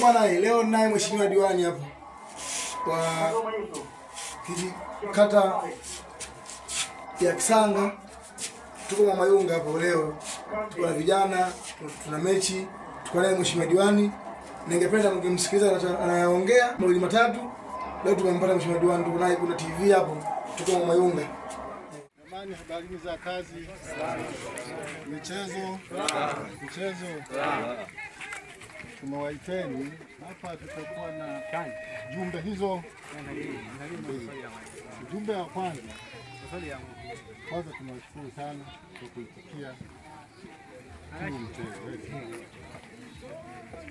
Bwana, leo naye mheshimiwa diwani hapa kwa kata ya Kisanga, tuko Mama Yunga hapo leo. Tuko na vijana, tuna mechi, tuko naye mheshimiwa diwani. Ningependa mkimsikiliza anayaongea mawili matatu. Leo tumempata mheshimiwa diwani, tuko naye, kuna TV hapo, tuko Mama Yunga. Jamani, habari za kazi, michezo, tumewaiteni hapa. Tutakuwa na jumbe hizo. Jumbe ya kwanza tunashukuru sana kwa kuitikia mchezo wetu.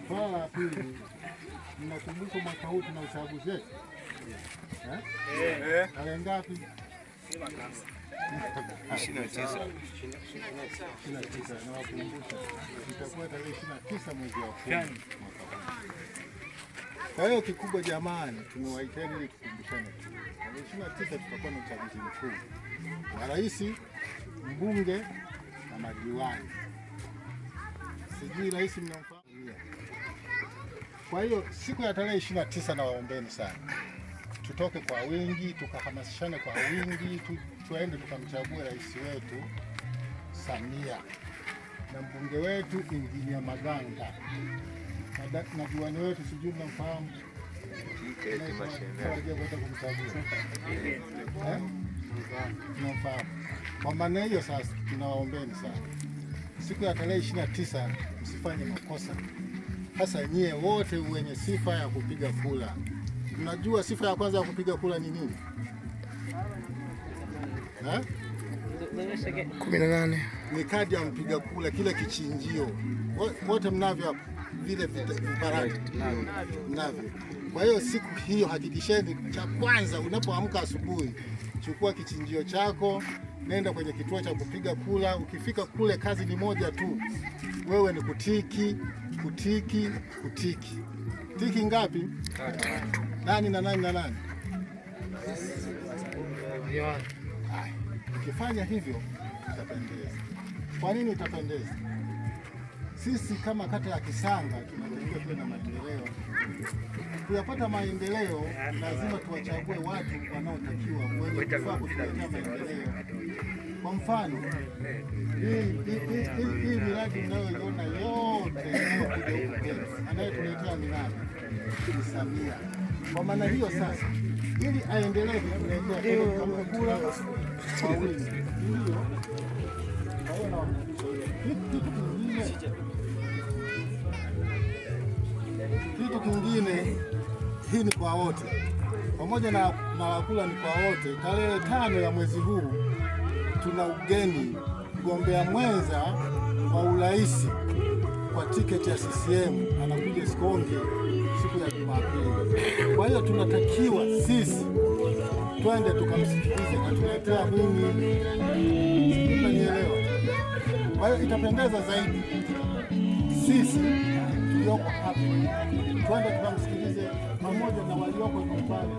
Swala la pili, mnakumbuka mwaka huu tuna uchaguzi wetu? Tarehe ngapi? 29. Nawakumbusha itakuwa tarehe 29 mwezi wa 10. Kwa hiyo kikubwa jamani, tumewaiteni ili tukumbushane. Tarehe 29 tutakuwa na uchaguzi mkuu wa rais, mbunge na madiwani. Sijui rais mnamfahamu. Kwa hiyo siku ya tarehe 29 nawaombeni sana, tutoke kwa wingi, tukahamasishane kwa wingi, tuende tukamchague rais wetu Samia na mbunge wetu Injinia Maganga na diwani wetu, sijui mnamfahamu, mnamfahamu. Kwa maana hiyo sasa tunawaombeni sana, siku ya tarehe 29 msifanye makosa, hasa nyie wote wenye sifa ya kupiga kura. Mnajua sifa ya kwanza ya kupiga kura ni nini? 18 ni kadi ya mpiga kura, kile kichinjio. Wote mnavyo vile viparati, mnavyo. Kwa hiyo siku hiyo hakikisheni, cha kwanza unapoamka asubuhi, chukua kichinjio chako, nenda kwenye kituo cha kupiga kura. Ukifika kule, kazi ni moja tu, wewe ni kutiki. Tiki ngapi? Nani na nani na nani? Ukifanya hivyo itapendeza. Kwa nini itapendeza? Sisi kama kata ya Kisanga tunatakiwa tuwe na maendeleo. Kuyapata maendeleo lazima tuwachague watu wanaotakiwa wenye kufaa kutuletea maendeleo. Kwa mfano, hii miradi mnayoiona yote anayetuletea miradi ni Samia. Kwa maana hiyo sasa, ili aendelee kutuletea kura kwa wingi, kitu kingine, hii ni kwa wote, pamoja na kula ni kwa wote. Tarehe 5 ya mwezi huu tuna ugeni, mgombea mwenza wa urais kwa tiketi ya CCM anakuja Sikonge siku ya Jumapili. Kwa hiyo tunatakiwa sisi twende tukamsikilize na tuletea nini, unanielewa? Kwa hiyo itapendeza zaidi sisi tulioko hapa twende tukamsikilize pamoja na walioko nyumbani.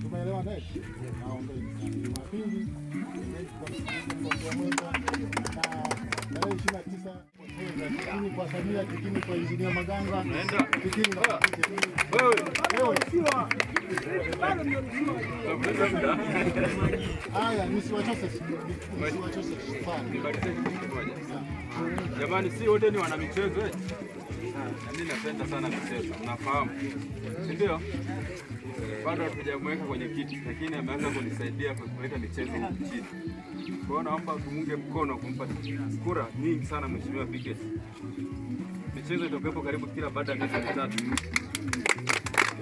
Tumeelewa nini? Naombeni Jumapili tarehe 29 tikini kwa Samia, tikini kwa Injinia Maganga, tikini haya. Nisiwachose jamani, si wote ni wana michezo na mimi napenda sana michezo, nafahamu, si ndio? Bado hatujamweka kwenye kiti, lakini ameanza kunisaidia kuleta michezo nchini. Kwa hiyo naomba tumunge mkono kumpa kura nyingi sana mheshimiwa Pickett. Michezo itakuwepo karibu kila baada ya miezi mitatu.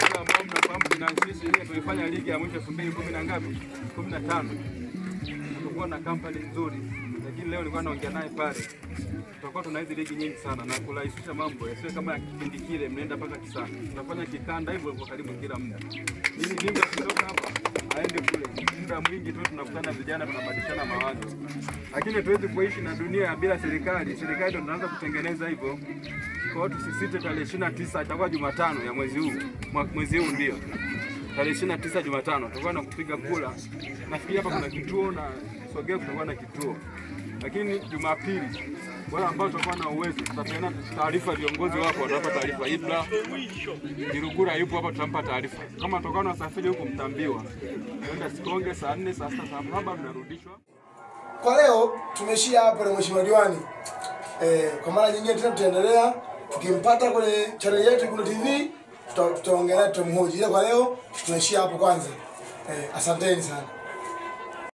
Wale ambao mnafahamu tunaanzisha ile tulifanya ligi ya mwisho 2010 na ngapi? 15. Tulikuwa na kampani nzuri, lakini leo nilikuwa naongea naye pale. Tutakuwa tuna hizi ligi nyingi sana na kurahisisha mambo. Yasiwe kama kipindi kile mnaenda mpaka Kisanga. Tunafanya kikanda hivyo kwa karibu kila muda. Ili linga kutoka hapa aende kule. Muda mwingi tu tunakutana vijana, tunabadilishana mawazo. Lakini tuwezi kuishi na dunia bila serikali. Serikali ndio tunaanza kutengeneza hivyo. Kwa hiyo tusisite, tarehe 29 itakuwa Jumatano ya mwezi huu. Mwezi huu ndio. tarehe 29 Jumatano tutakuwa na kupiga kura. Nafikiri hapa kuna kituo na Sogea kutakuwa na kituo. Lakini Jumapili wale ambao tutakuwa na uwezo tutapeana taarifa, viongozi wapo watapa taarifa. Ibra Dirugura yupo hapa, tutampa taarifa. Kama tutakuwa na wasafiri huko mtambiwa. Tunaenda Sikonge saa 4 saa 6 saa 7 tunarudishwa. Kwa leo tumeshia hapa na mheshimiwa diwani. Kwa mara nyingine tena tutaendelea, tukimpata kwenye channel yetu Ikundi TV tutaongelea, tutamhoji. Ila kwa leo tunashia hapo kwanza. Asanteni sana.